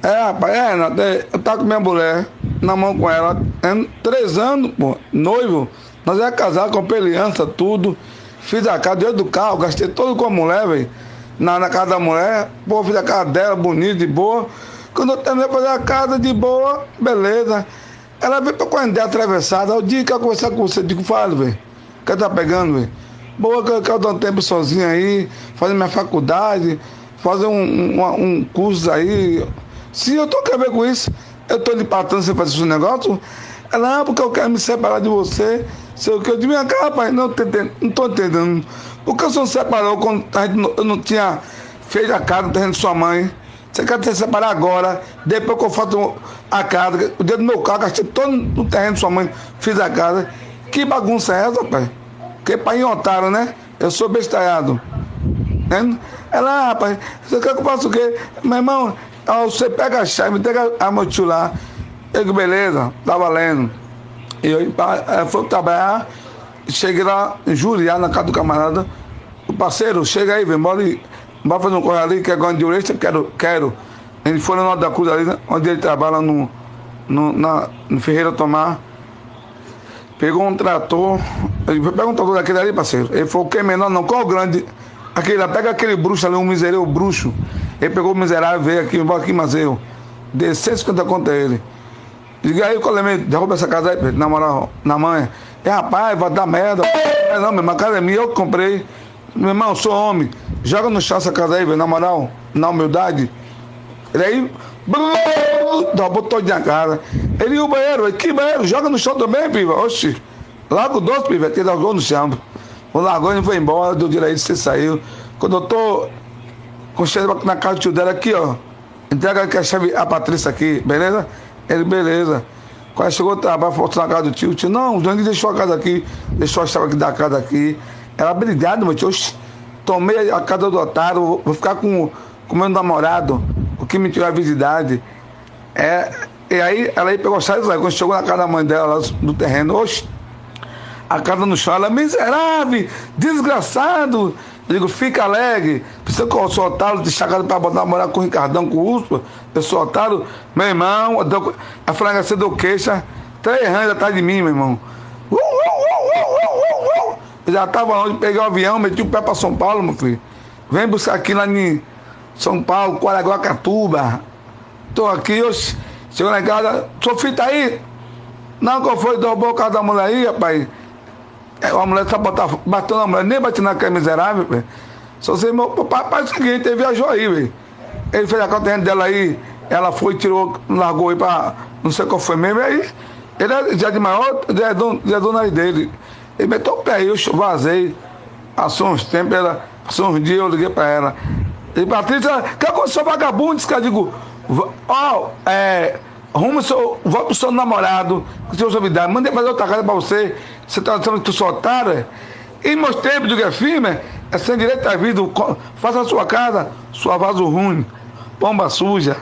Rapaz, eu tava com minha mulher, na mão com ela, 3 anos, pô, noivo. Nós é casado, comprei aliança, tudo. Fiz a casa dentro do carro, gastei todo com a mulher, velho. Na casa da mulher, pô, fiz a casa dela, bonita, de boa. Quando eu terminei de fazer a casa de boa, beleza. Ela veio com a ideia atravessada. O dia que eu conversar com você, eu digo, falo, velho. Que tá pegando, velho? Boa, que eu dou um tempo sozinho aí, fazer minha faculdade, fazer um curso aí. Se eu tô querendo ver com isso, eu tô lhe patando sem fazer esse negócio. Ela, porque eu quero me separar de você. Sei o que eu digo, minha cara, rapaz, não tô entendendo. Por que o senhor separou quando eu não tinha feito a casa no terreno de sua mãe? Você quer se separar agora, depois que eu faço a casa, o dia do meu carro, gastei todo no terreno de sua mãe, fiz a casa. Que bagunça é essa, rapaz? Que pai em otário, né? Eu sou bestalhado. Né? Ela, rapaz, você quer que eu faça o quê? Meu irmão, você pega a chave, me entrega a meu tio lá. Eu digo, beleza, tá valendo. E eu fui trabalhar, cheguei lá em Juriá, na casa do camarada. O parceiro, chega aí, vem, bora fazer um corre ali, quer ganhar de uresta? Quero. Ele foi no Norte da Cruz ali, onde ele trabalha no Ferreira Tomar. Pegou um trator, ele pega um trator daquele ali, parceiro. Ele falou, o que é menor não, qual o grande? Aquele lá, pega aquele bruxo ali, um miserável bruxo. Ele pegou o miserável, veio aqui, embora aqui, mas eu. Dei 150 conto a ele. Diga aí, Colemente, derruba essa casa aí, na moral, na manhã. Rapaz, vai dar merda. Não, meu irmão, a casa é minha, eu que comprei. Meu irmão, eu sou homem. Joga no chão essa casa aí, velho, na moral, na humildade. Ele aí, botou todo na cara. Ele ia o banheiro, que banheiro? Joga no chão também, piva. Oxi, larga o doce, piva, que largou no chão. O largou e foi embora, deu direito, você saiu. Quando eu tô com cheiro na casa do tio dela aqui, ó, entrega aqui a chave, a Patrícia aqui, beleza? Ele, beleza. Quando chegou o trabalho, voltou na casa do tio, o tio, não, o Johnny deixou a casa aqui, deixou a chave aqui da casa aqui. Ela, obrigado, meu tio, oxi, tomei a casa do otário, vou ficar com o meu namorado, o que me tirou a visibilidade. E aí ela aí pegou a chave, quando chegou na casa da mãe dela, lá do terreno, oxe, a casa no chão, ela, miserável, desgraçado. Eu digo, fica alegre, precisa que eu sou otário, de chegada para botar morar com o Ricardão, com o Urso, eu sou otário, meu irmão, a fragancia deu queixa, 3 anos atrás de mim, meu irmão. Eu já estava longe, peguei o avião, meti o pé para São Paulo, meu filho. Vem buscar aqui lá em São Paulo, Guaraguacatuba. Tô aqui, eu chegou na casa, seu filho tá aí? Não, qual foi? Derrubou o carro da mulher aí, rapaz. A mulher só bateu na mulher, nem bateu naquela miserável, velho. Só sei, meu papai é o seguinte, ele viajou aí, velho. Ele fez a conta dela aí, ela foi, tirou, largou aí pra, não sei qual foi mesmo, aí ele já de maior, já é dono aí dele. Ele meteu o pé aí, eu vazei, passou uns tempos, passou uns dias, eu liguei pra ela. E Patrícia, que aconteceu vagabundo? Disse que eu digo, volta pro seu namorado, com seus novidades, mandei fazer outra casa pra você tá achando que tu sou otário? E meus tempos do que é firme, é sem direito à vida, faça a sua casa, sua vaso ruim, pomba suja.